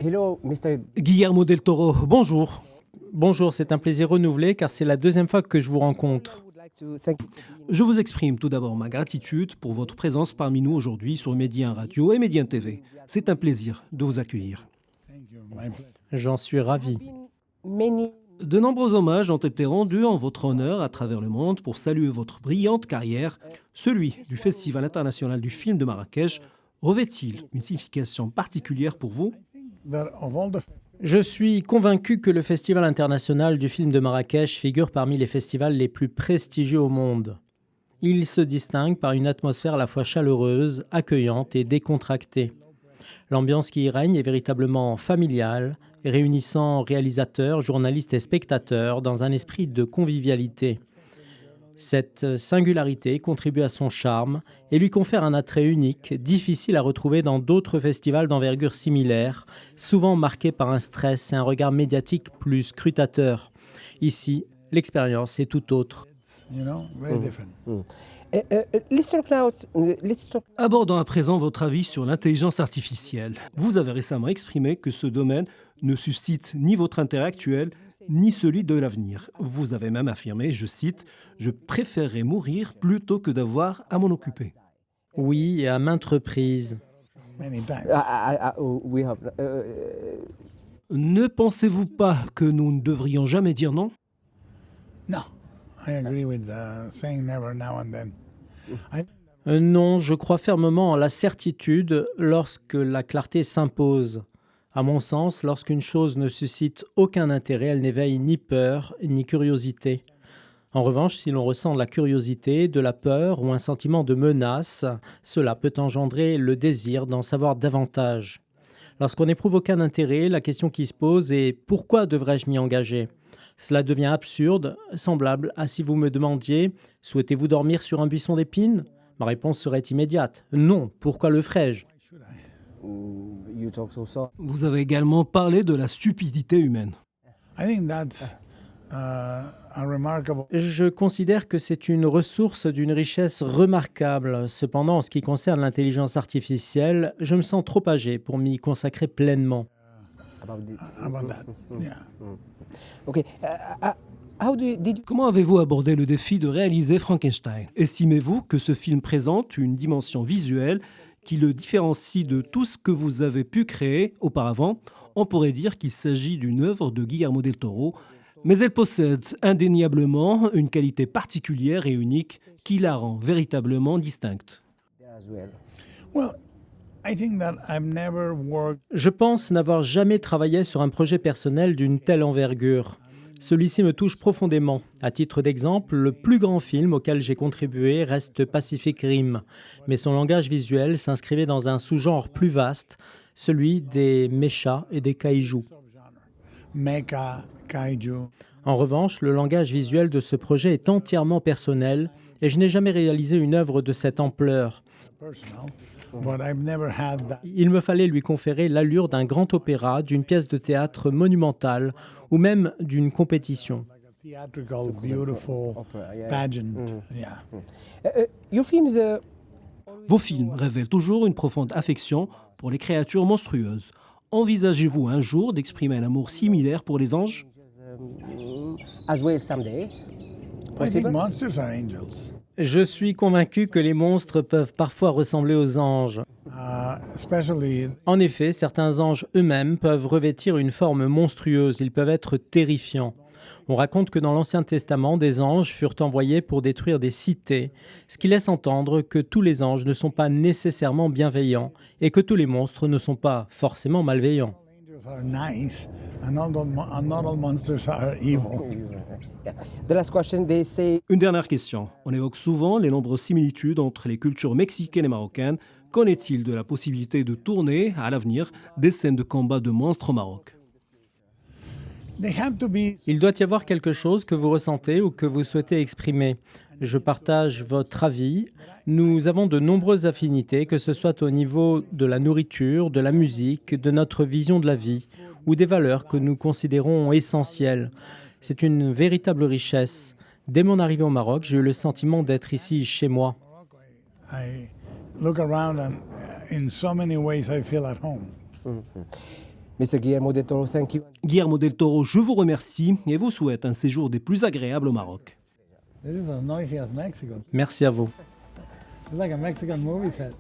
Hello, Mr. Guillermo del Toro, bonjour. Bonjour, c'est un plaisir renouvelé car c'est la deuxième fois que je vous rencontre. I would like to thank you for being Je vous exprime tout d'abord ma gratitude pour votre présence parmi nous aujourd'hui sur Médien Radio et Médien TV. C'est un plaisir de vous accueillir. J'en suis ravi. been many De nombreux hommages ont été rendus en votre honneur à travers le monde pour saluer votre brillante carrière. Celui du Festival international du film de Marrakech revêt-il une signification particulière pour vous? Je suis convaincu que le Festival international du film de Marrakech figure parmi les festivals les plus prestigieux au monde. Il se distingue par une atmosphère à la fois chaleureuse, accueillante et décontractée. L'ambiance qui y règne est véritablement familiale, réunissant réalisateurs, journalistes et spectateurs dans un esprit de convivialité. Cette singularité contribue à son charme et lui confère un attrait unique, difficile à retrouver dans d'autres festivals d'envergure similaire, souvent marqués par un stress et un regard médiatique plus scrutateur. Ici, l'expérience est tout autre. Very different. let's talk Abordons à présent votre avis sur l'intelligence artificielle. Vous avez récemment exprimé que ce domaine ne suscite ni votre intérêt actuel, ni celui de l'avenir. Vous avez même affirmé, je cite, « Je préférerais mourir plutôt que d'avoir à m'en occuper Oui, et à maintes reprises. Many times. we have Ne pensez-vous pas que nous ne devrions jamais dire non? No, I agree with saying never now and then. Non, je crois fermement en la certitude lorsque la clarté s'impose. À mon sens, lorsqu'une chose ne suscite aucun intérêt, elle n'éveille ni peur ni curiosité. En revanche, si l'on ressent de la curiosité, de la peur ou un sentiment de menace, cela peut engendrer le désir d'en savoir davantage. Lorsqu'on n'éprouve aucun intérêt, la question qui se pose est « pourquoi devrais-je m'y engager ?» Cela devient absurde, semblable à si vous me demandiez « souhaitez-vous dormir sur un buisson d'épines ?» Ma réponse serait immédiate « non, pourquoi le ferais-je ?» you talk so. Vous avez également parlé de la stupidité humaine. I think that's a remarkable. Je considère que c'est une ressource d'une richesse remarquable. Cependant, en ce qui concerne l'intelligence artificielle, je me sens trop âgé pour m'y consacrer pleinement. About that. Yeah. Okay. How did you Comment avez-vous abordé le défi de réaliser Frankenstein? Estimez-vous que ce film présente une dimension visuelle qui le différencie de tout ce que vous avez pu créer auparavant? On pourrait dire qu'il s'agit d'une œuvre de Guillermo del Toro, mais elle possède indéniablement une qualité particulière et unique qui la rend véritablement distincte. there as well? Well, I think that I've never worked. Je pense n'avoir jamais travaillé sur un projet personnel d'une telle envergure. Celui-ci me touche profondément. À titre d'exemple, le plus grand film auquel j'ai contribué reste Pacific Rim, mais son langage visuel s'inscrivait dans un sous-genre plus vaste, celui des mechas et des kaijus. Mecha, kaiju. En revanche, le langage visuel de ce projet est entièrement personnel et je n'ai jamais réalisé une œuvre de cette ampleur. Personal, but I've never had that. Il me fallait lui conférer l'allure d'un grand opéra, d'une pièce de théâtre monumentale ou même d'une compétition. Like a theatrical, beautiful pageant. Yeah. Your films Vos films révèlent toujours une profonde affection pour les créatures monstrueuses. Envisagez-vous un jour d'exprimer un amour similaire pour les anges? as well someday. I think Possible? monsters are angels. Je suis convaincu que les monstres peuvent parfois ressembler aux anges. Especially En effet, certains anges eux-mêmes peuvent revêtir une forme monstrueuse, ils peuvent être terrifiants. On raconte que dans l'Ancien Testament, des anges furent envoyés pour détruire des cités, ce qui laisse entendre que tous les anges ne sont pas nécessairement bienveillants et que tous les monstres ne sont pas forcément malveillants. angels are nice, and not all monsters are evil. Yeah. The last question, they say Une dernière question. On évoque souvent les nombreuses similitudes entre les cultures mexicaines et marocaines. Qu'en est-il de la possibilité de tourner, à l'avenir, des scènes de combat de monstres au Maroc? They have to be. Il doit y avoir quelque chose que vous ressentez ou que vous souhaitez exprimer. Je partage votre avis. Nous avons de nombreuses affinités, que ce soit au niveau de la nourriture, de la musique, de notre vision de la vie ou des valeurs que nous considérons essentielles. C'est une véritable richesse. Dès mon arrivée au Maroc, j'ai eu le sentiment d'être ici chez moi. I look around and in so many ways I feel at home. Mr. Guillermo del Toro, thank you. Guillermo del Toro, je vous remercie et vous souhaite un séjour des plus agréables au Maroc. This is as noisy as Mexico. Merci à vous. It's like a Mexican movie set.